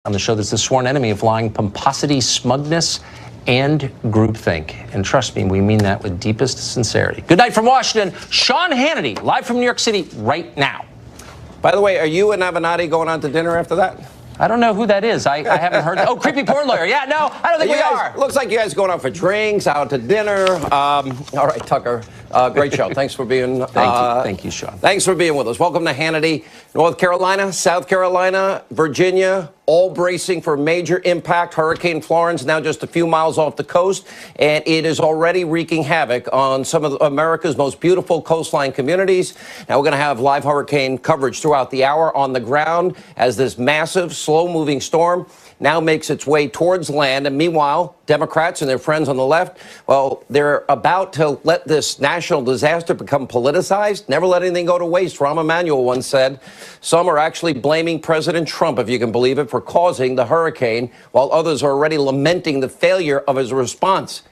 On the show, that's the sworn enemy of lying, pomposity, smugness, and groupthink. And trust me, we mean that with deepest sincerity. Good night from Washington. Sean Hannity, live from New York City right now. By the way, are you and Avenatti going out to dinner after that? I don't know who that is. I haven't heard that. Oh, creepy porn lawyer. Yeah, no, I don't think we are. Looks like you guys going out for drinks, out to dinner. All right, Tucker. Great show. Thanks for being. Thank you, Sean. Thanks for being with us. Welcome to Hannity. North Carolina, South Carolina, Virginia, all bracing for major impact. Hurricane Florence now just a few miles off the coast, and it is already wreaking havoc on some of America's most beautiful coastline communities. Now we're going to have live hurricane coverage throughout the hour on the ground as this massive, slow-moving storm now makes its way towards land. And meanwhile, Democrats and their friends on the left, well, they're about to let this national disaster become politicized. Never let anything go to waste, Rahm Emanuel once said. Some are actually blaming President Trump, if you can believe it, for causing the hurricane, while others are already lamenting the failure of his response.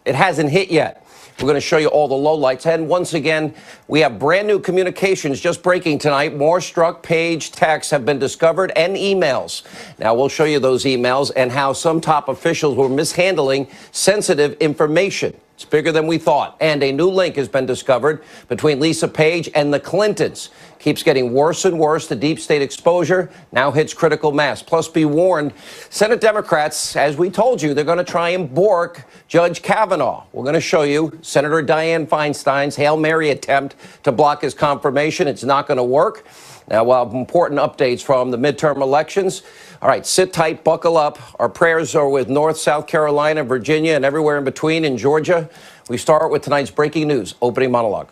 It hasn't hit yet. We're going to show you all the lowlights. And once again, we have brand new communications just breaking tonight. More struck page texts have been discovered and emails. Now, we'll show you those emails and how some top officials were mishandling sensitive information. It's bigger than we thought. And a new link has been discovered between Lisa Page and the Clintons. Keeps getting worse and worse. The deep state exposure now hits critical mass. Plus, be warned, Senate Democrats, as we told you, they're going to try and bork Judge Kavanaugh. We're going to show you Senator Dianne Feinstein's Hail Mary attempt to block his confirmation. It's not going to work. Now, we'll have important updates from the midterm elections. All right, sit tight, buckle up. Our prayers are with North, South Carolina, Virginia, and everywhere in between in Georgia. We start with tonight's breaking news, opening monologue.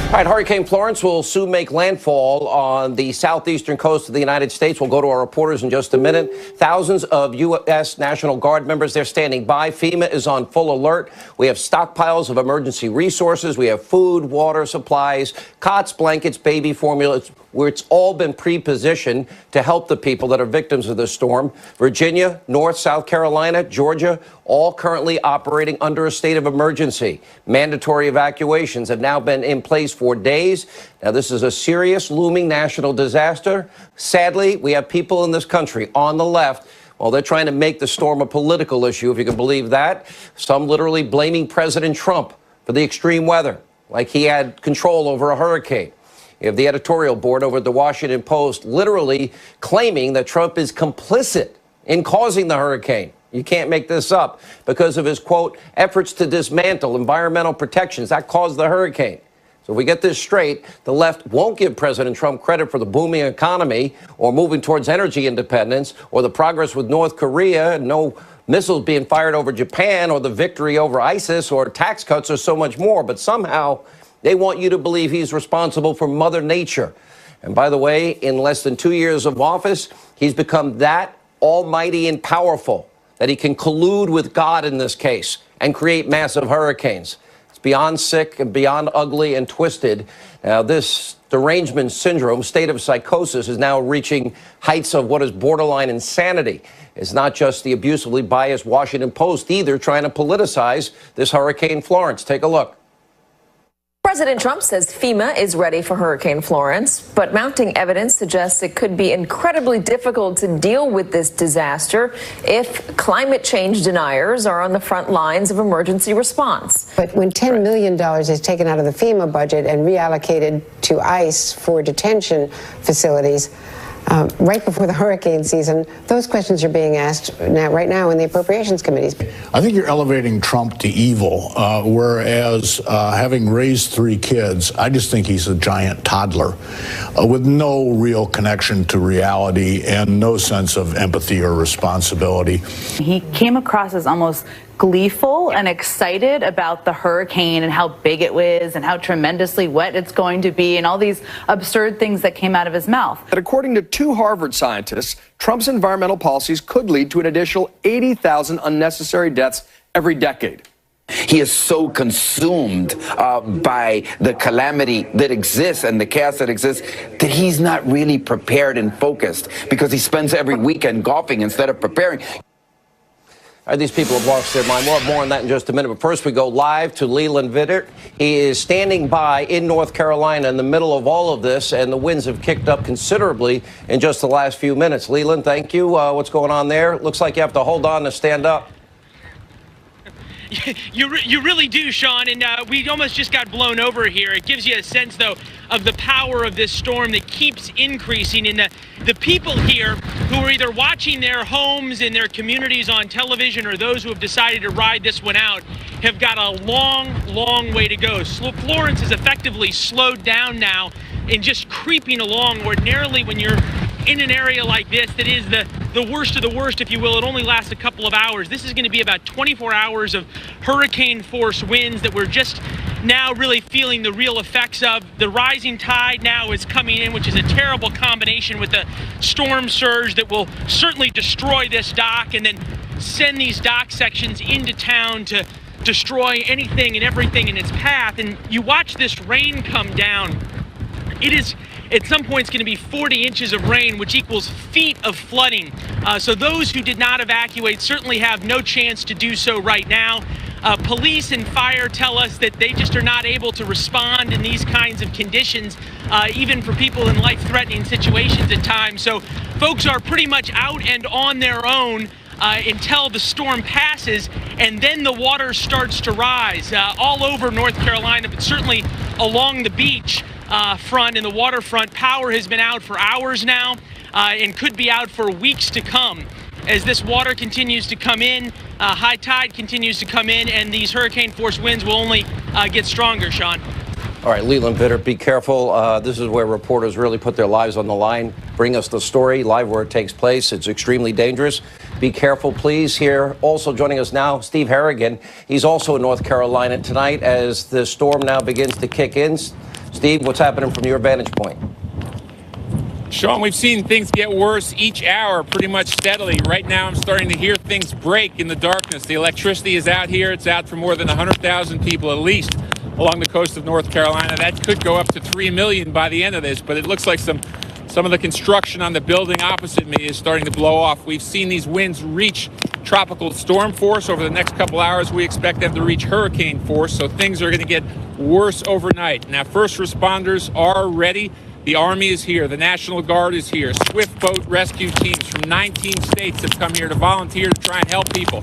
All right, Hurricane Florence will soon make landfall on the southeastern coast of the United States. We'll go to our reporters in just a minute. Thousands of U.S. National Guard members, they're standing by. FEMA is on full alert. We have stockpiles of emergency resources. We have food, water, supplies, cots, blankets, baby formula, where it's all been pre-positioned to help the people that are victims of this storm. Virginia, North, South Carolina, Georgia, all currently operating under a state of emergency. Mandatory evacuations have now been in place for days. Now, this is a serious looming national disaster. Sadly, we have people in this country on the left. Well, they're trying to make the storm a political issue, if you can believe that. Some literally blaming President Trump for the extreme weather, like he had control over a hurricane. You have the editorial board over at the Washington Post literally claiming that Trump is complicit in causing the hurricane. You can't make this up because of his, quote, efforts to dismantle environmental protections that caused the hurricane. So if we get this straight, the left won't give President Trump credit for the booming economy or moving towards energy independence or the progress with North Korea and no missiles being fired over Japan or the victory over ISIS or tax cuts or so much more. But somehow they want you to believe he's responsible for Mother Nature. And by the way, in less than 2 years of office, he's become that almighty and powerful that he can collude with God in this case and create massive hurricanes. It's beyond sick and beyond ugly and twisted. Now, this derangement syndrome, state of psychosis, is now reaching heights of what is borderline insanity. It's not just the abusively biased Washington Post either trying to politicize this Hurricane Florence. Take a look. President Trump says FEMA is ready for Hurricane Florence, but mounting evidence suggests it could be incredibly difficult to deal with this disaster if climate change deniers are on the front lines of emergency response. But when $10 million is taken out of the FEMA budget and reallocated to ICE for detention facilities, right before the hurricane season, those questions are being asked right now in the appropriations committees. I think you're elevating Trump to evil, whereas having raised 3 kids, I just think he's a giant toddler with no real connection to reality and no sense of empathy or responsibility. He came across as almost gleeful and excited about the hurricane and how big it was and how tremendously wet it's going to be and all these absurd things that came out of his mouth. But according to 2 Harvard scientists, Trump's environmental policies could lead to an additional 80,000 unnecessary deaths every decade. He is so consumed by the calamity that exists and the chaos that exists that he's not really prepared and focused because he spends every weekend golfing instead of preparing. These people have lost their mind. We'll have more on that in just a minute. But first, we go live to Leland Vittert. He is standing by in North Carolina in the middle of all of this, and the winds have kicked up considerably in just the last few minutes. Leland, thank you. What's going on there? Looks like you have to hold on to stand up. You really do, Sean, and we almost just got blown over here. It gives you a sense, though, of the power of this storm that keeps increasing. And the people here who are either watching their homes and their communities on television or those who have decided to ride this one out have got a long, long way to go. Florence is effectively slowed down now and just creeping along. Ordinarily, when you're in an area like this that is the worst of the worst, if you will, it only lasts a couple of hours. This is going to be about 24 hours of hurricane force winds that we're just now really feeling the real effects of. The rising tide now is coming in, which is a terrible combination with the storm surge that will certainly destroy this dock and then send these dock sections into town to destroy anything and everything in its path. And you watch this rain come down. It is, at some point, it's going to be 40 inches of rain, which equals feet of flooding. So those who did not evacuate certainly have no chance to do so right now. Police and fire tell us that they just are not able to respond in these kinds of conditions, even for people in life-threatening situations at times. So folks are pretty much out and on their own until the storm passes, and then the water starts to rise all over North Carolina, but certainly along the beach front and the waterfront. Power has been out for hours now and could be out for weeks to come as this water continues to come in, high tide continues to come in, and these hurricane force winds will only get stronger, Sean. All right, Leland Vittert, be careful. This is where reporters really put their lives on the line. Bring us the story live where it takes place. It's extremely dangerous. Be careful, please. Here, also joining us now, Steve Harrigan. He's also in North Carolina tonight as the storm now begins to kick in. Steve, what's happening from your vantage point? Sean, we've seen things get worse each hour pretty much steadily. Right now, I'm starting to hear things break in the darkness. The electricity is out here. It's out for more than 100,000 people at least along the coast of North Carolina. That could go up to 3 million by the end of this, but it looks like some of the construction on the building opposite me is starting to blow off. We've seen these winds reach tropical storm force. Over the next couple hours, we expect them to reach hurricane force, so things are going to get worse overnight. Now, first responders are ready. The Army is here. The National Guard is here. Swift boat rescue teams from 19 states have come here to volunteer to try and help people.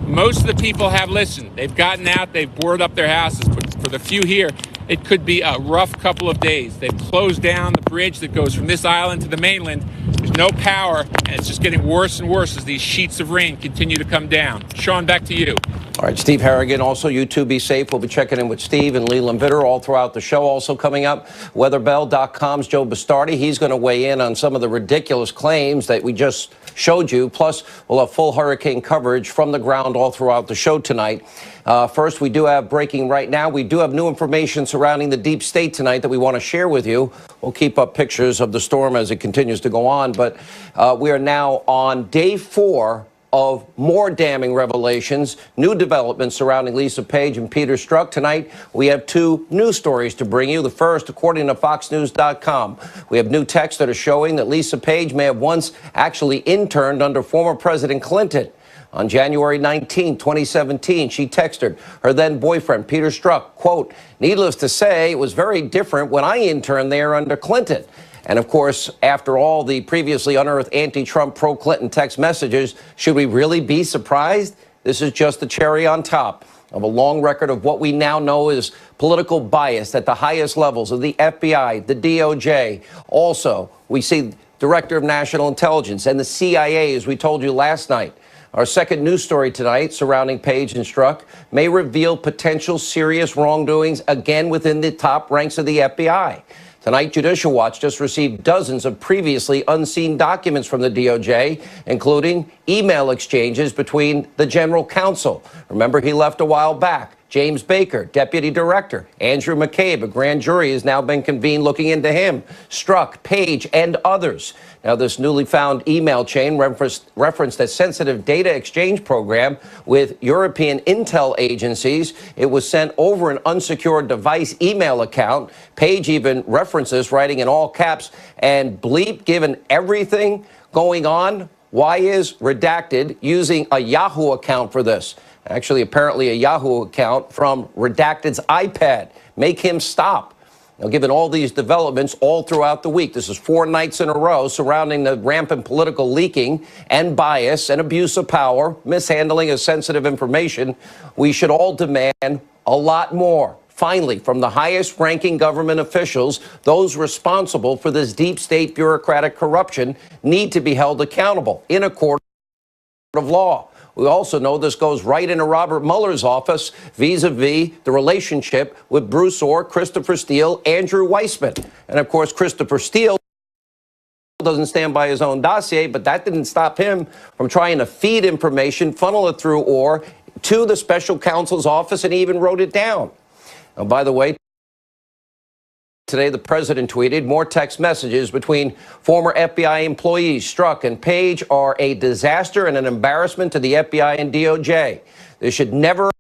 Most of the people have listened. They've gotten out. They've boarded up their houses. But for the few here, it could be a rough couple of days. They've closed down the bridge that goes from this island to the mainland. There's no power, and it's just getting worse and worse as these sheets of rain continue to come down. Sean, back to you. All right, Steve Harrigan, also you too, be safe. We'll be checking in with Steve and Leland Vittert all throughout the show. Also coming up, weatherbell.com's Joe Bastardi. He's going to weigh in on some of the ridiculous claims that we just showed you. Plus, we'll have full hurricane coverage from the ground all throughout the show tonight. First, we do have breaking right now. We do have new information surrounding the deep state tonight that we want to share with you. We'll keep up pictures of the storm as it continues to go on. But we are now on day 4 of more damning revelations, new developments surrounding Lisa Page and Peter Strzok. Tonight, we have 2 news stories to bring you. The first, according to FoxNews.com, we have new texts that are showing that Lisa Page may have once actually interned under former President Clinton. On January 19, 2017, she texted her then boyfriend, Peter Strzok, quote, "Needless to say, it was very different when I interned there under Clinton." And of course, after all the previously unearthed anti-Trump, pro-Clinton text messages, should we really be surprised? This is just the cherry on top of a long record of what we now know is political bias at the highest levels of the FBI, the DOJ. Also, we see Director of National Intelligence and the CIA, as we told you last night. Our second news story tonight surrounding Page and Strzok may reveal potential serious wrongdoings again within the top ranks of the FBI. Tonight, Judicial Watch just received dozens of previously unseen documents from the DOJ, including email exchanges between the general counsel. Remember, he left a while back. James Baker, deputy director. Andrew McCabe, a grand jury has now been convened looking into him. Strzok, Page, and others. Now, this newly found email chain referenced a sensitive data exchange program with European intel agencies. It was sent over an unsecured device email account. Page even references, writing in all caps, "and bleep, given everything going on, Why is Redacted using a Yahoo account for this? Actually, apparently a Yahoo account from Redacted's iPad. Make him stop. Now, given all these developments all throughout the week, this is 4 nights in a row surrounding the rampant political leaking and bias and abuse of power, mishandling of sensitive information, we should all demand a lot more. Finally, from the highest ranking government officials, those responsible for this deep state bureaucratic corruption need to be held accountable in a court of law. We also know this goes right into Robert Mueller's office vis-a-vis the relationship with Bruce Orr, Christopher Steele, Andrew Weissman. And of course, Christopher Steele doesn't stand by his own dossier, but that didn't stop him from trying to feed information, funnel it through Orr to the special counsel's office, and he even wrote it down. Now, by the way, today, the president tweeted more text messages between former FBI employees Strzok and Page are a disaster and an embarrassment to the FBI and DOJ. This should never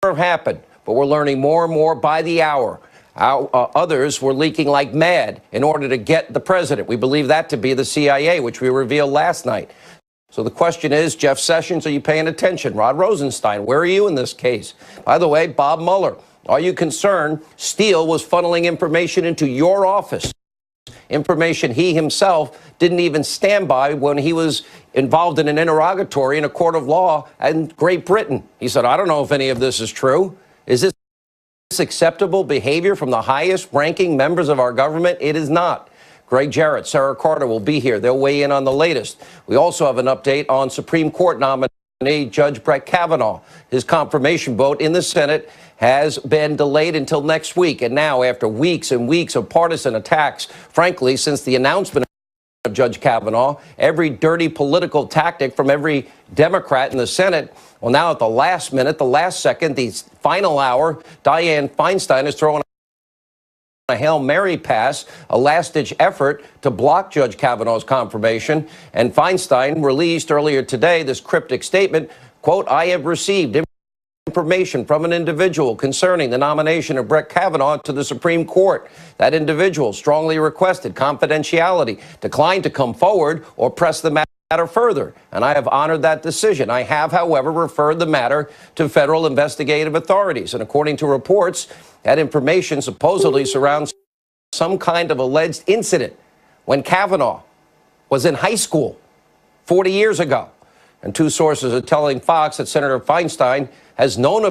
have happened, but we're learning more and more by the hour. Others were leaking like mad in order to get the president. We believe that to be the CIA, which we revealed last night. So the question is, Jeff Sessions, are you paying attention? Rod Rosenstein, where are you in this case? By the way, Bob Mueller, are you concerned Steele was funneling information into your office? Information he himself didn't even stand by when he was involved in an interrogatory in a court of law in Great Britain. He said, I don't know if any of this is true. Is this acceptable behavior from the highest ranking members of our government? It is not. Greg Jarrett, Sarah Carter will be here. They'll weigh in on the latest. We also have an update on Supreme Court nominee Judge Brett Kavanaugh. His confirmation vote in the Senate has been delayed until next week. And now, after weeks and weeks of partisan attacks, frankly, since the announcement of Judge Kavanaugh, every dirty political tactic from every Democrat in the Senate, well, now at the last minute, the last second, the final hour, Dianne Feinstein is throwing a Hail Mary pass, a last-ditch effort to block Judge Kavanaugh's confirmation. And Feinstein released earlier today this cryptic statement, quote, I have received information from an individual concerning the nomination of Brett Kavanaugh to the Supreme Court. That individual strongly requested confidentiality, declined to come forward or press the matter further, and I have honored that decision. I have, however, referred the matter to federal investigative authorities, and according to reports, that information supposedly surrounds some kind of alleged incident when Kavanaugh was in high school 40 years ago. And 2 sources are telling Fox that Senator Feinstein has known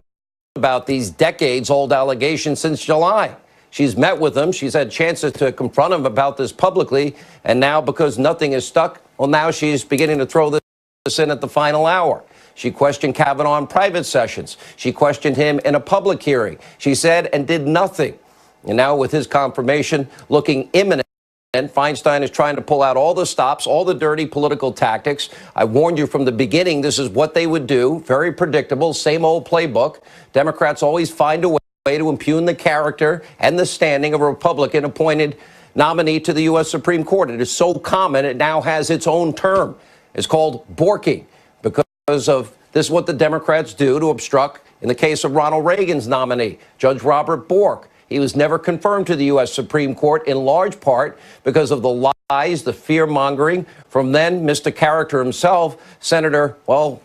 about these decades-old allegations since July. She's met with him. She's had chances to confront him about this publicly. And now, because nothing is stuck, well, now she's beginning to throw this in at the final hour. She questioned Kavanaugh in private sessions. She questioned him in a public hearing. She said and did nothing. And now, with his confirmation looking imminent, and Feinstein is trying to pull out all the stops, all the dirty political tactics. I warned you from the beginning, this is what they would do. Very predictable, same old playbook. Democrats always find a way to impugn the character and the standing of a Republican-appointed nominee to the U.S. Supreme Court. It is so common, it now has its own term. It's called borking, because of this is what the Democrats do to obstruct, in the case of Ronald Reagan's nominee, Judge Robert Bork. He was never confirmed to the U.S. Supreme Court, in large part because of the lies, the fear-mongering from then Mr. Character himself, Senator, well,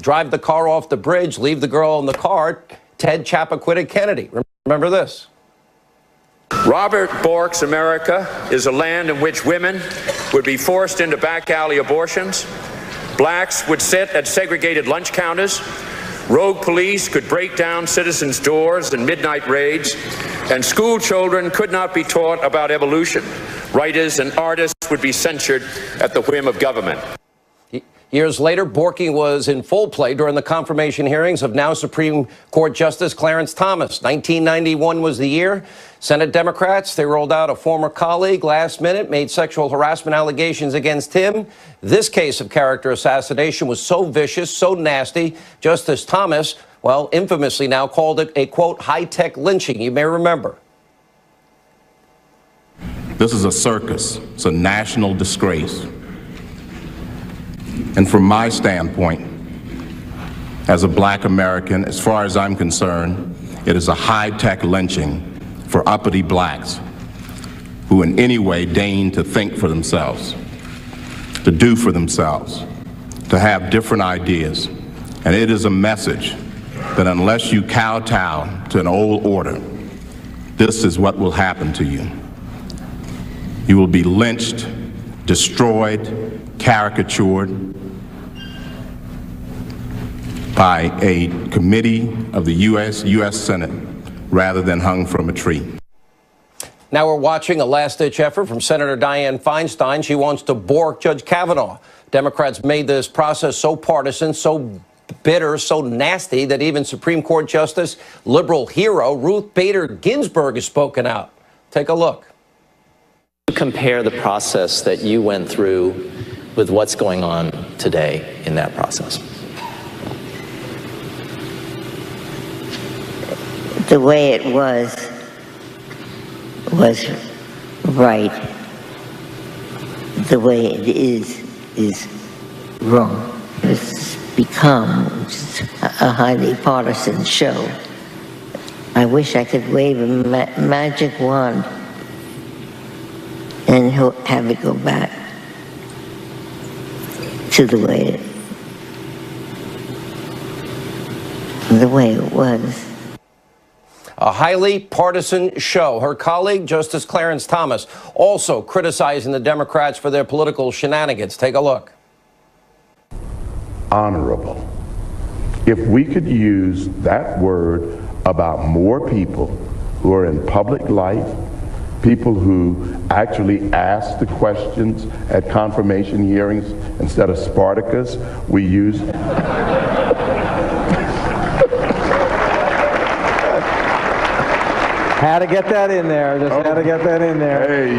drive the car off the bridge, leave the girl in the car, Ted Chappaquiddick Kennedy. Remember this. Robert Bork's America is a land in which women would be forced into back alley abortions, blacks would sit at segregated lunch counters, rogue police could break down citizens' doors in midnight raids, and school children could not be taught about evolution. Writers and artists would be censured at the whim of government. Years later, borking was in full play during the confirmation hearings of now Supreme Court Justice Clarence Thomas. 1991 was the year. Senate Democrats, they rolled out a former colleague last minute, made sexual harassment allegations against him. This case of character assassination was so vicious, so nasty, Justice Thomas, well, infamously now called it a, quote, high-tech lynching. You may remember. This is a circus. It's a national disgrace. And from my standpoint, as a black American, as far as I'm concerned, it is a high-tech lynching for uppity blacks who in any way deign to think for themselves. to do for themselves, to have different ideas. And it is a message that unless you kowtow to an old order, this is what will happen to you. You will be lynched, destroyed, caricatured by a committee of the U.S. Senate rather than hung from a tree. Now we're watching a last-ditch effort from Senator Dianne Feinstein. She wants to bork Judge Kavanaugh. Democrats made this process so partisan, so bitter, so nasty that even Supreme Court Justice, liberal hero Ruth Bader Ginsburg has spoken out. Take a look. Compare the process that you went through with what's going on today in that process. The way it was right. The way it is wrong. It's become a highly partisan show. I wish I could wave a magic wand and have it go back to the way it was. A highly partisan show. Her colleague, Justice Clarence Thomas, also criticizing the Democrats for their political shenanigans. Take a look. Honorable. If we could use that word about more people who are in public life, people who actually ask the questions at confirmation hearings instead of Spartacus, we use... Had to get that in there. Just had to get that in there. Hey,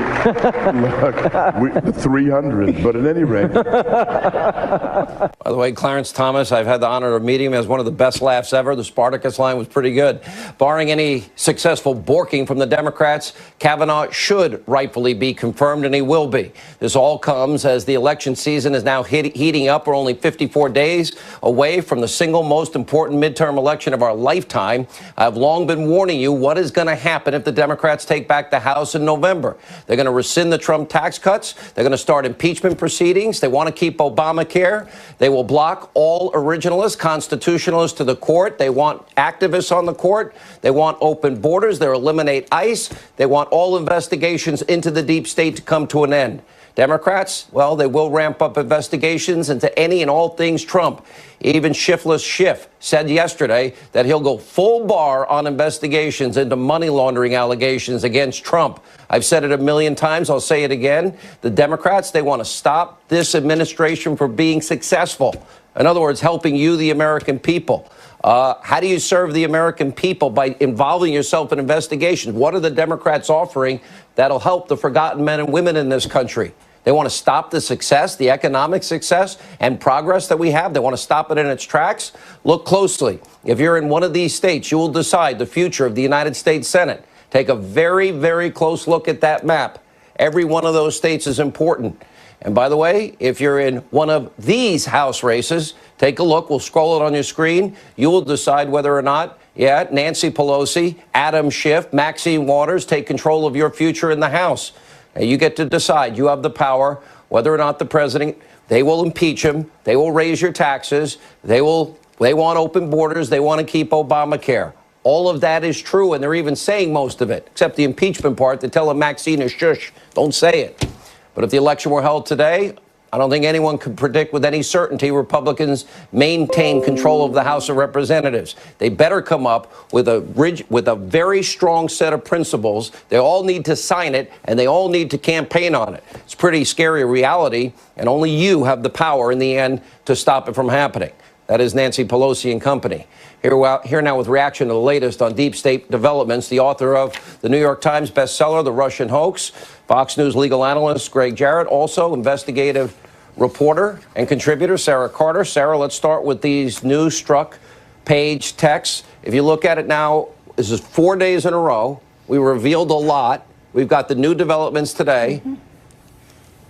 look, the 300, but at any rate. By the way, Clarence Thomas, I've had the honor of meeting him as one of the best laughs ever. The Spartacus line was pretty good. Barring any successful borking from the Democrats, Kavanaugh should rightfully be confirmed, and he will be. This all comes as the election season is now heating up. We're only 54 days away from the single most important midterm election of our lifetime. I've long been warning you what is going to happen if the Democrats take back the House in November. They're going to rescind the Trump tax cuts. They're going to start impeachment proceedings. They want to keep Obamacare. They will block all originalists, constitutionalists to the court. They want activists on the court. They want open borders. They'll eliminate ICE. They want all investigations into the deep state to come to an end. Democrats, well, they will ramp up investigations into any and all things Trump. Even Shiftless Schiff said yesterday that he'll go full bar on investigations into money laundering allegations against Trump. I've said it a million times. I'll say it again. The Democrats, they want to stop this administration from being successful. In other words, helping you, the American people. How do you serve the American people? By involving yourself in investigations. What are the Democrats offering that'll help the forgotten men and women in this country? They want to stop the success, the economic success and progress that we have. They want to stop it in its tracks. Look closely. If you're in one of these states, you will decide the future of the United States Senate. Take a very, very close look at that map. Every one of those states is important. And by the way, if you're in one of these House races, take a look. We'll scroll it on your screen. You will decide whether or not, Nancy Pelosi, Adam Schiff, Maxine Waters take control of your future in the House. And you get to decide. You have the power whether or not the president, they will impeach him. They will raise your taxes. They want open borders. They want to keep Obamacare. All of that is true, and they're even saying most of it, except the impeachment part. They tell Maxine to shush, don't say it. But if the election were held today, I don't think anyone could predict with any certainty Republicans maintain control of the House of Representatives. They better come up with a very strong set of principles. They all need to sign it, and they all need to campaign on it. It's pretty scary reality, and only you have the power in the end to stop it from happening. That is Nancy Pelosi and company. Here now with reaction to the latest on deep state developments, the author of the New York Times bestseller, The Russian Hoax, Fox News legal analyst Greg Jarrett, also investigative reporter and contributor Sarah Carter. Sarah, let's start with these news struck page texts. If you look at it now, this is 4 days in a row. We revealed a lot. We've got the new developments today.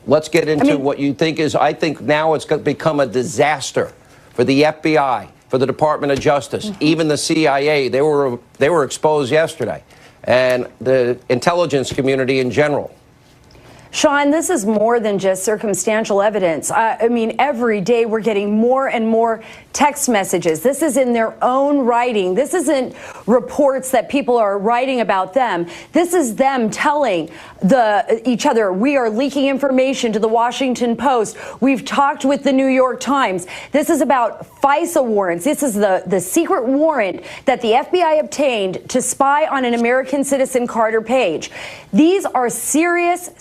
Let's get into what you think is, I think now it's going to become a disaster for the FBI, for the Department of Justice, even the CIA. They were exposed yesterday, and the intelligence community in general. Sean, this is more than just circumstantial evidence. I mean, every day we're getting more and more text messages. This is in their own writing. This isn't reports that people are writing about them. This is them telling each other, we are leaking information to the Washington Post. We've talked with the New York Times. This is about FISA warrants. This is the secret warrant that the FBI obtained to spy on an American citizen, Carter Page. These are serious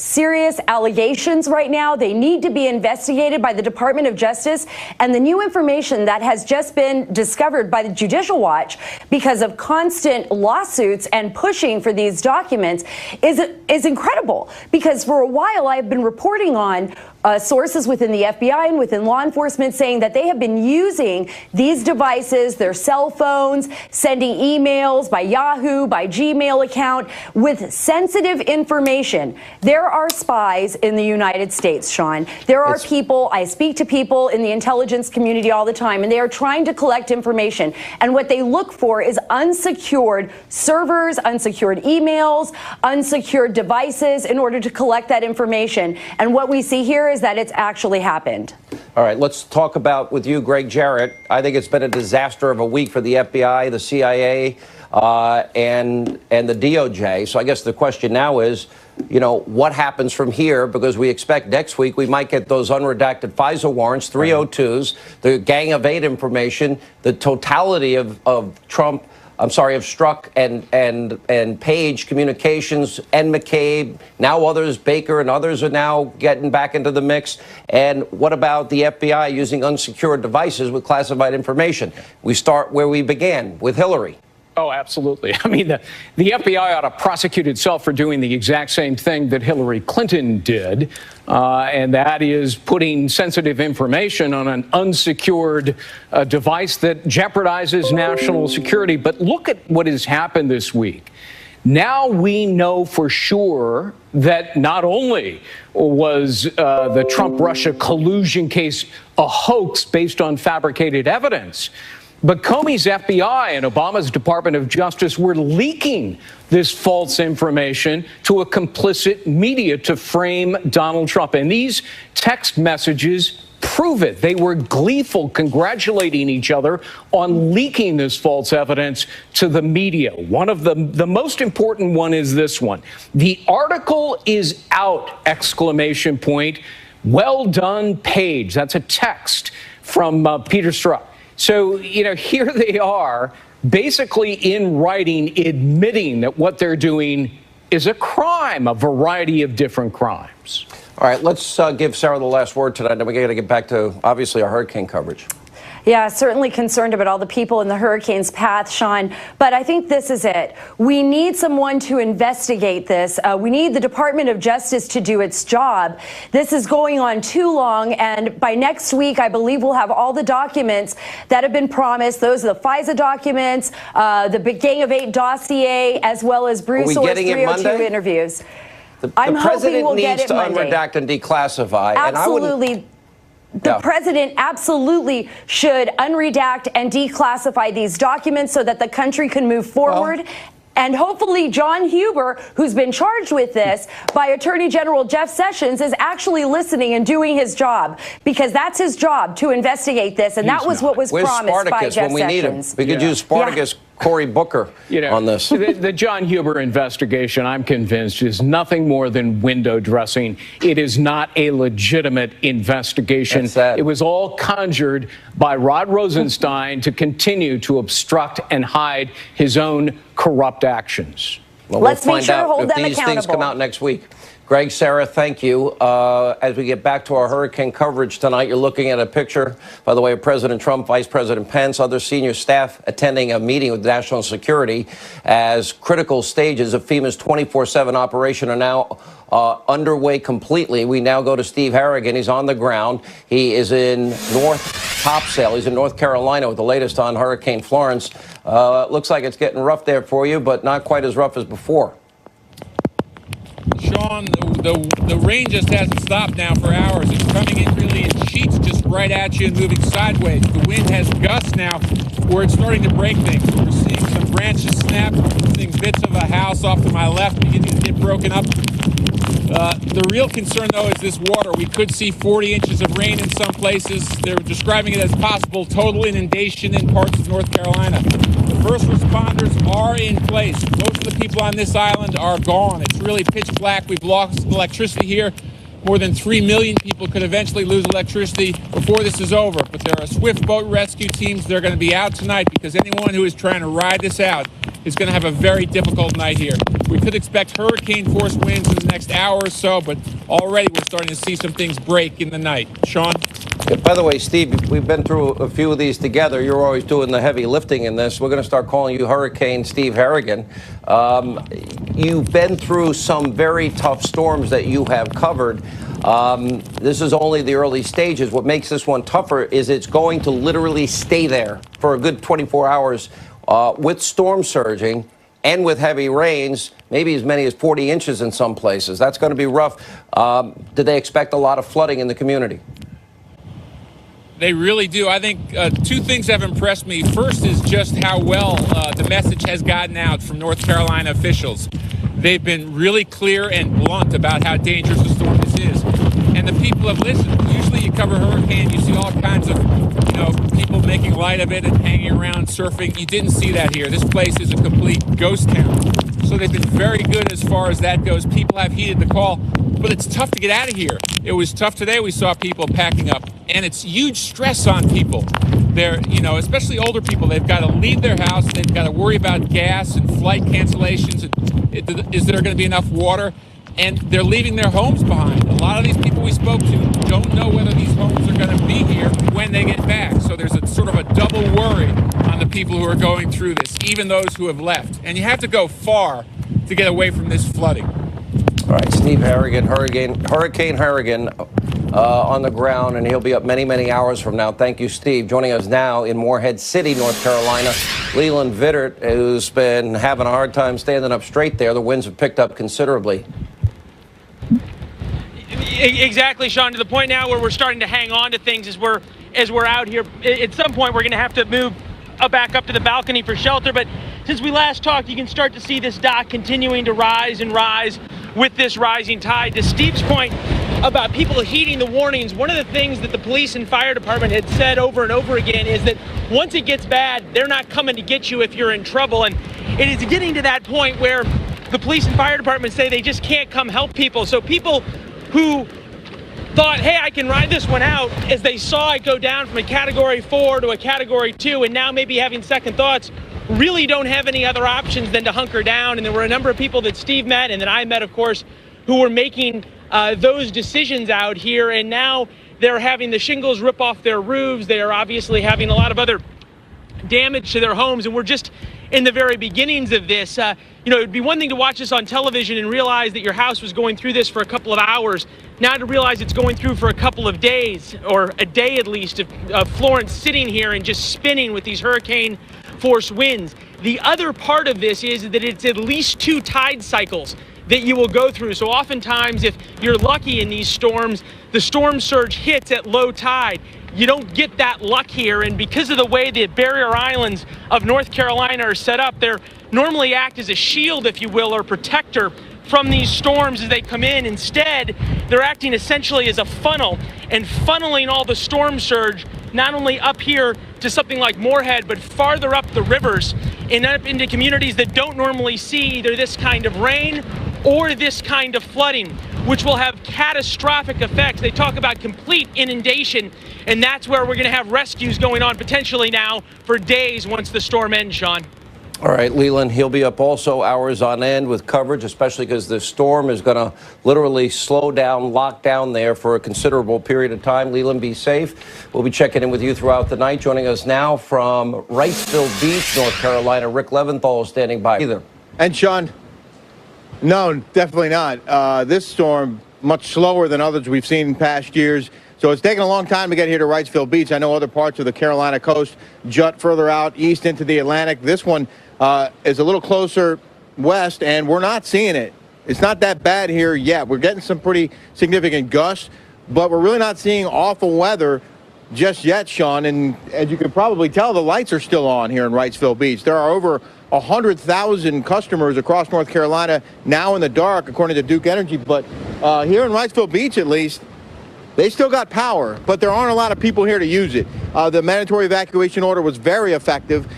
allegations right now. They need to be investigated by the Department of Justice. And the new information that has just been discovered by the Judicial Watch because of constant lawsuits and pushing for these documents is incredible. Because for a while I've been reporting on sources within the FBI and within law enforcement saying that they have been using these devices, their cell phones, sending emails by Yahoo, by Gmail account with sensitive information. There are spies in the United States, Sean. There are people, I speak to people in the intelligence community all the time, and they are trying to collect information. And what they look for is unsecured servers, unsecured emails, unsecured devices in order to collect that information. And what we see here is that it's actually happened. All right, let's talk about with you, Greg Jarrett. I think it's been a disaster of a week for the FBI, the CIA, and the DOJ. So I guess the question now is, you know, what happens from here? Because we expect next week we might get those unredacted FISA warrants, 302s, the Gang of Eight information, the totality of Trump. I'm sorry, of Strzok and Page communications and McCabe, now others, Baker and others are now getting back into the mix. And what about the FBI using unsecured devices with classified information? We start where we began, with Hillary. Oh, absolutely. I mean, the FBI ought to prosecute itself for doing the exact same thing that Hillary Clinton did, and that is putting sensitive information on an unsecured device that jeopardizes national security. But look at what has happened this week. Now we know for sure that not only was the Trump-Russia collusion case a hoax based on fabricated evidence, but Comey's FBI and Obama's Department of Justice were leaking this false information to a complicit media to frame Donald Trump. And these text messages prove it. They were gleeful, congratulating each other on leaking this false evidence to the media. One of the most important one is this one. The article is out, exclamation point. Well done, Page. That's a text from Peter Strzok. So, you know, here they are basically in writing admitting that what they're doing is a crime, a variety of different crimes. All right, let's give Sarah the last word tonight, and then we got to get back to, obviously, our hurricane coverage. Yeah, certainly concerned about all the people in the hurricane's path, Sean. But I think this is it. We need someone to investigate this. We need the Department of Justice to do its job. This is going on too long. And by next week, I believe we'll have all the documents that have been promised. Those are the FISA documents, the Gang of Eight dossier, as well as Bruce Orr's 302 interviews. The president needs to unredact and declassify. Absolutely. The president absolutely should unredact and declassify these documents so that the country can move forward. And hopefully John Huber, who's been charged with this by Attorney General Jeff Sessions, is actually listening and doing his job, because that's his job, to investigate this. And that was what was promised by Jeff Sessions. We could use Spartacus, Cory Booker on this. The John Huber investigation, I'm convinced, is nothing more than window dressing. It is not a legitimate investigation. It was all conjured by Rod Rosenstein to continue to obstruct and hide his own corrupt actions. Well, let's make sure to hold them accountable. These things come out next week. Greg, Sarah, thank you. As we get back to our hurricane coverage tonight, you're looking at a picture, by the way, of President Trump, Vice President Pence, other senior staff attending a meeting with national security as critical stages of FEMA's 24/7 operation are now underway completely. We now go to Steve Harrigan. He's on the ground. He is in North Topsail. He's in North Carolina with the latest on Hurricane Florence. Looks like it's getting rough there for you, but not quite as rough as before. Sean, the rain just hasn't stopped now for hours. It's coming in really in sheets just right at you and moving sideways. The wind has gusts now where it's starting to break things. We're seeing some branches snap, seeing bits of a house off to my left beginning to get broken up. The real concern, though, is this water. We could see 40 inches of rain in some places. They're describing it as possible total inundation in parts of North Carolina. The first responders are in place. Most of the people on this island are gone. It's really pitch black. We've lost electricity here. More than 3 million people could eventually lose electricity before this is over. But there are swift boat rescue teams. They're going to be out tonight because anyone who is trying to ride this out is going to have a very difficult night here. We could expect hurricane-force winds in the next hour or so, but already we're starting to see some things break in the night. Sean? Yeah, by the way, Steve, we've been through a few of these together. You're always doing the heavy lifting in this. We're going to start calling you Hurricane Steve Harrigan. You've been through some very tough storms that you have covered. This is only the early stages. What makes this one tougher is it's going to literally stay there for a good 24 hours with storm surging and with heavy rains, maybe as many as 40 inches in some places. That's going to be rough. Do they expect a lot of flooding in the community? They really do. I think two things have impressed me. First is just how well the message has gotten out from North Carolina officials. They've been really clear and blunt about how dangerous a storm this is. And the people have listened. Usually you cover hurricane, you see all kinds of, people making light of it and hanging around, surfing. You didn't see that here. This place is a complete ghost town. So they've been very good as far as that goes. People have heeded the call, but it's tough to get out of here. It was tough today. We saw people packing up, and it's huge stress on people. They're, especially older people, they've got to leave their house. They've got to worry about gas and flight cancellations. Is there going to be enough water? And they're leaving their homes behind. A lot of these people we spoke to don't know whether these homes are going to be here when they get back. So there's a sort of a double worry on the people who are going through this, even those who have left. And you have to go far to get away from this flooding. All right, Steve Harrigan, Hurricane Harrigan on the ground, and he'll be up many, many hours from now. Thank you, Steve. Joining us now in Morehead City, North Carolina, Leland Vittert, who's been having a hard time standing up straight there. The winds have picked up considerably. Exactly, Sean, to the point now where we're starting to hang on to things as we're out here. At some point, we're going to have to move back up to the balcony for shelter. But since we last talked, you can start to see this dock continuing to rise and rise with this rising tide. To Steve's point about people heeding the warnings, one of the things that the police and fire department had said over and over again is that once it gets bad, they're not coming to get you if you're in trouble. And it is getting to that point where the police and fire department say they just can't come help people. So people who thought, hey, I can ride this one out, as they saw it go down from a Category 4 to a Category 2, and now maybe having second thoughts, really don't have any other options than to hunker down. And there were a number of people that Steve met and that I met, of course, who were making those decisions out here. And now they're having the shingles rip off their roofs. They are obviously having a lot of other damage to their homes. And we're just in the very beginnings of this. It'd be one thing to watch this on television and realize that your house was going through this for a couple of hours. Now to realize it's going through for a couple of days, or a day at least, of Florence sitting here and just spinning with these hurricane force winds. The other part of this is that it's at least 2 tide cycles that you will go through. So oftentimes, if you're lucky in these storms, the storm surge hits at low tide. You don't get that luck here, and because of the way the barrier islands of North Carolina are set up, they normally act as a shield, if you will, or protector from these storms as they come in. Instead, they're acting essentially as a funnel and funneling all the storm surge not only up here to something like Morehead, but farther up the rivers and up into communities that don't normally see either this kind of rain or this kind of flooding, which will have catastrophic effects. They talk about complete inundation, and that's where we're going to have rescues going on potentially now for days once the storm ends, Sean. All right, Leland, he'll be up also hours on end with coverage, especially because the storm is going to literally slow down, lock down there for a considerable period of time. Leland, be safe. We'll be checking in with you throughout the night. Joining us now from Wrightsville Beach, North Carolina, Rick Leventhal is standing by. Either. And Sean, no, definitely not. This storm, much slower than others we've seen in past years. So it's taken a long time to get here to Wrightsville Beach. I know other parts of the Carolina coast jut further out east into the Atlantic. This one is a little closer west, and we're not seeing it. It's not that bad here yet. We're getting some pretty significant gusts, but we're really not seeing awful weather just yet, Sean. And as you can probably tell, the lights are still on here in Wrightsville Beach. There are over 100,000 customers across North Carolina now in the dark, according to Duke Energy, but Here in Wrightsville Beach, at least, they still got power, but there aren't a lot of people here to use it. The mandatory evacuation order was very effective.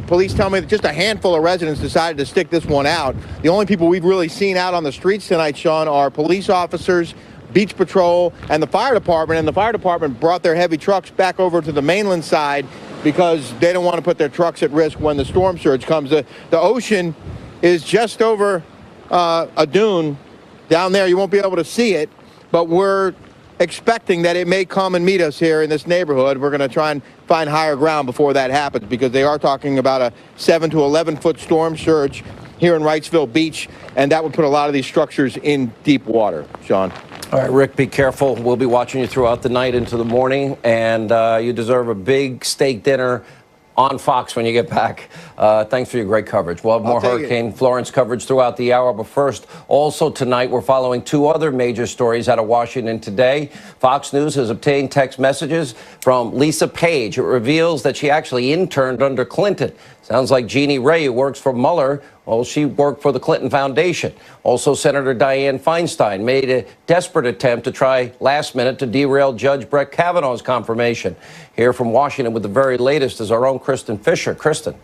Police tell me that just a handful of residents decided to stick this one out. The only people we've really seen out on the streets tonight, Sean, are police officers, Beach Patrol, and the fire department. And the fire department brought their heavy trucks back over to the mainland side because they don't want to put their trucks at risk when the storm surge comes. The ocean is just over a dune down there. You won't be able to see it, but we're expecting that it may come and meet us here in this neighborhood. We're going to try and find higher ground before that happens, because they are talking about a 7 to 11 foot storm surge here in Wrightsville Beach, and that would put a lot of these structures in deep water. Sean. All right, Rick, be careful. We'll be watching you throughout the night into the morning, and you deserve a big steak dinner on Fox when you get back. Thanks for your great coverage. We'll have more Hurricane Florence coverage throughout the hour. But first, also tonight, we're following two other major stories out of Washington today. Fox News has obtained text messages from Lisa Page. It reveals that she actually interned under Clinton. Sounds like Jeannie Ray, who works for Mueller, well, she worked for the Clinton Foundation. Also, Senator Dianne Feinstein made a desperate attempt to try last minute to derail Judge Brett Kavanaugh's confirmation. Here from Washington with the very latest is our own Kristen Fisher. Kristen.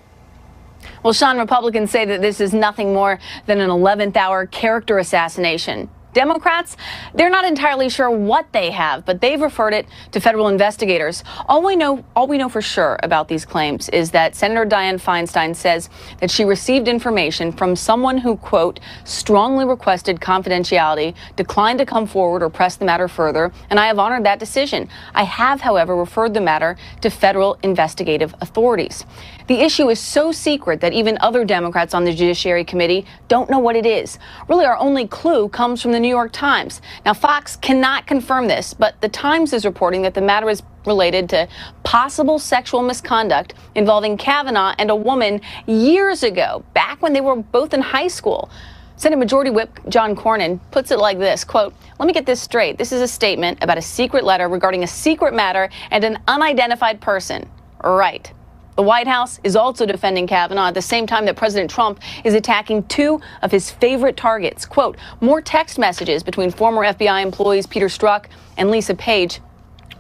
Well, Sean, Republicans say that this is nothing more than an 11th hour character assassination. Democrats, they're not entirely sure what they have, but they've referred it to federal investigators. All we know for sure about these claims is that Senator Dianne Feinstein says that she received information from someone who, quote, strongly requested confidentiality, declined to come forward or press the matter further, and I have honored that decision. I have, however, referred the matter to federal investigative authorities. The issue is so secret that even other Democrats on the Judiciary Committee don't know what it is. Really, our only clue comes from the New York Times. Now, Fox cannot confirm this, but the Times is reporting that the matter is related to possible sexual misconduct involving Kavanaugh and a woman years ago, back when they were both in high school. Senate Majority Whip John Cornyn puts it like this, quote, let me get this straight. This is a statement about a secret letter regarding a secret matter and an unidentified person. Right. The White House is also defending Kavanaugh at the same time that President Trump is attacking two of his favorite targets. Quote, more text messages between former FBI employees Peter Strzok and Lisa Page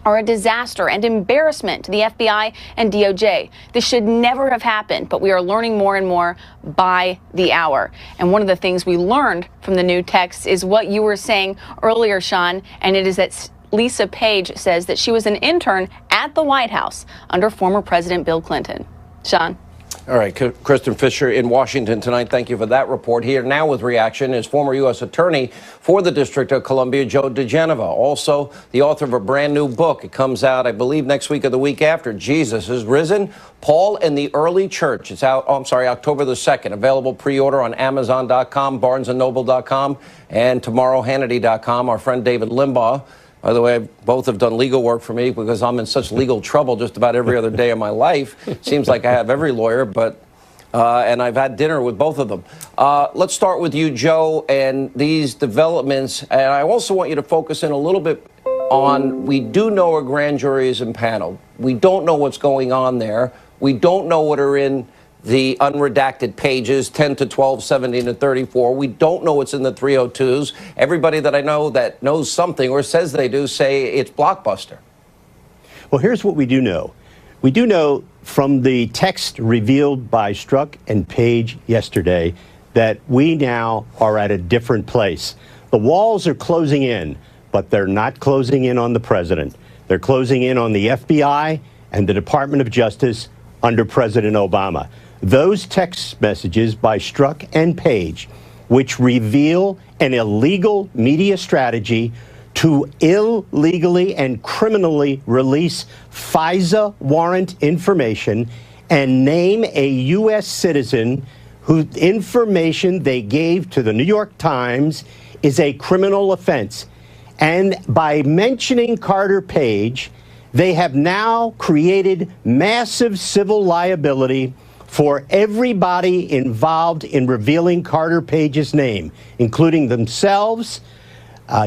are a disaster and embarrassment to the FBI and DOJ. This should never have happened, but we are learning more and more by the hour. And one of the things we learned from the new texts is what you were saying earlier, Sean, and it is that Lisa Page says that she was an intern at the White House under former President Bill Clinton. Sean. All right, Kristen Fisher in Washington tonight. Thank you for that report. Here now with reaction is former U.S. Attorney for the District of Columbia, Joe DeGenova, also the author of a brand new book. It comes out, I believe, next week or the week after. Jesus is Risen, Paul and the Early Church. It's out, October the 2nd. Available pre-order on Amazon.com, BarnesandNoble.com, and TomorrowHannity.com. Our friend David Limbaugh. By the way, both have done legal work for me because I'm in such legal trouble just about every other day of my life. Seems like I have every lawyer, but and I've had dinner with both of them. Let's start with you, Joe, and these developments. And I also want you to focus in a little bit on, we do know a grand jury is impaneled. We don't know what's going on there. We don't know what are in the unredacted pages, 10 to 12, 17 to 34. We don't know what's in the 302s. Everybody that I know that knows something or says they do say it's blockbuster. Well, here's what we do know. We do know from the text revealed by Strzok and Page yesterday that we now are at a different place. The walls are closing in, but they're not closing in on the president. They're closing in on the FBI and the Department of Justice under President Obama. Those text messages by Strzok and Page, which reveal an illegal media strategy to illegally and criminally release FISA warrant information and name a U.S. citizen whose information they gave to the New York Times is a criminal offense. And by mentioning Carter Page, they have now created massive civil liability for everybody involved in revealing Carter Page's name, including themselves,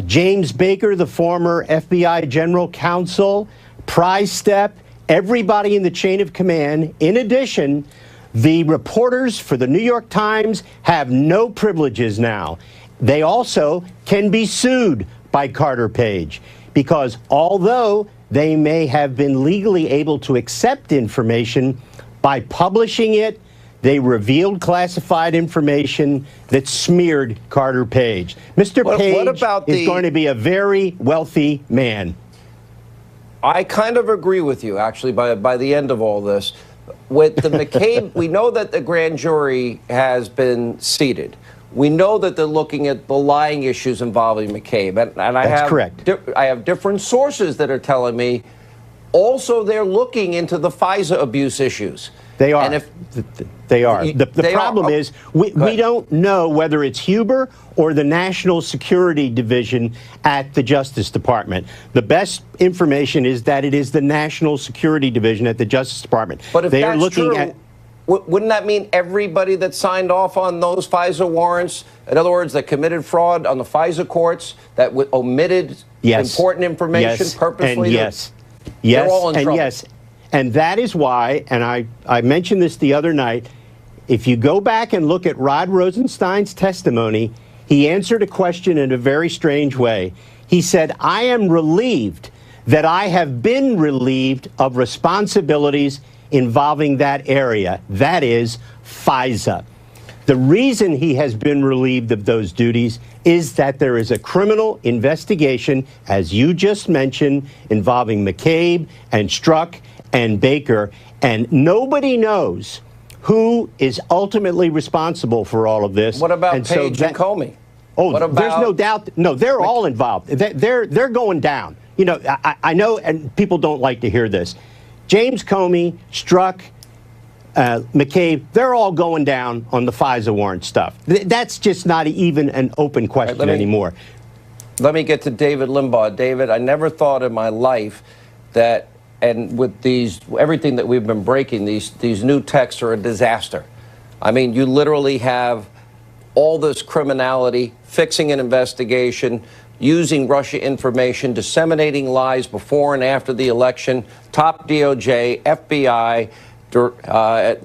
James Baker, the former FBI general counsel, Prize Step, everybody in the chain of command. In addition, the reporters for the New York Times have no privileges now. they also can be sued by Carter Page, because although they may have been legally able to accept information, by publishing it, they revealed classified information that smeared Carter Page. Mr. Page is going to be a very wealthy man. I kind of agree with you, actually, by the end of all this. With the McCabe, we know that the grand jury has been seated. We know that they're looking at the lying issues involving McCabe. And That's correct. I have different sources that are telling me also they're looking into the FISA abuse issues. They are. And if They are. The problem is we don't know whether it's Huber or the National Security Division at the Justice Department. The best information is that it is the National Security Division at the Justice Department. But if they that's are looking true, at. Wouldn't that mean everybody that signed off on those FISA warrants, in other words, that committed fraud on the FISA courts, that omitted important information purposely? Yes. They're all in and trouble. yes. And that is why, and I mentioned this the other night, if you go back and look at Rod Rosenstein's testimony, he answered a question in a very strange way. He said, I am relieved that I have been relieved of responsibilities involving that area, that is FISA. The reason he has been relieved of those duties is that there is a criminal investigation, as you just mentioned, involving McCabe and Strzok and Baker, and nobody knows who is ultimately responsible for all of this. What about Page and Comey? Oh, what about, there's no doubt. No, they're all involved. They're going down. You know, I know, and people don't like to hear this. James Comey, Strzok, McCabe, they're all going down on the FISA warrant stuff. That's just not even an open question anymore. Let me get to David Limbaugh. David, I never thought in my life that, and with everything that we've been breaking, these new texts are a disaster. I mean, you literally have all this criminality, fixing an investigation, using Russia information, disseminating lies before and after the election, top DOJ, FBI,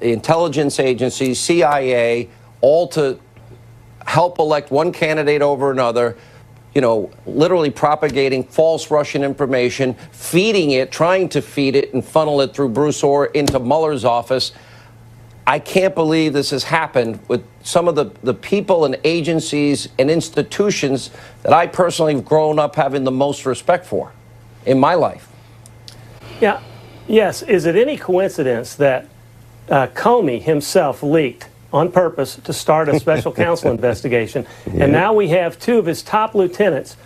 intelligence agencies, CIA, all to help elect one candidate over another, you know, literally propagating false Russian information, feeding it, trying to feed it and funnel it through Bruce Orr into Mueller's office. I can't believe this has happened with some of the people and agencies and institutions that I personally have grown up having the most respect for in my life. Yeah. Yes. Is it any coincidence that Comey himself leaked on purpose to start a special counsel investigation? And now we have two of his top lieutenants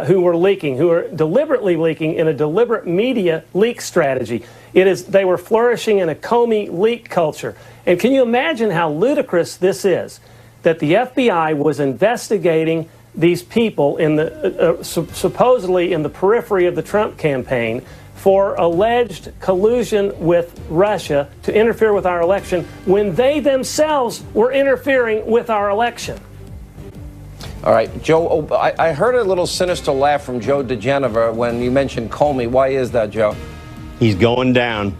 who were leaking, who are deliberately leaking in a deliberate media leak strategy. They were flourishing in a Comey leak culture. And can you imagine how ludicrous this is, that the FBI was investigating these people in the supposedly in the periphery of the Trump campaign for alleged collusion with Russia to interfere with our election when they themselves were interfering with our election? All right, Joe, I heard a little sinister laugh from Joe DeGeneva when you mentioned Comey. Why is that, Joe? He's going down.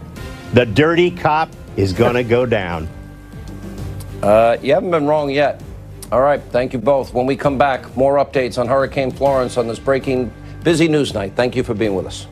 The dirty cop is going to go down. You haven't been wrong yet. All right, thank you both. When we come back, more updates on Hurricane Florence on this breaking busy news night. Thank you for being with us.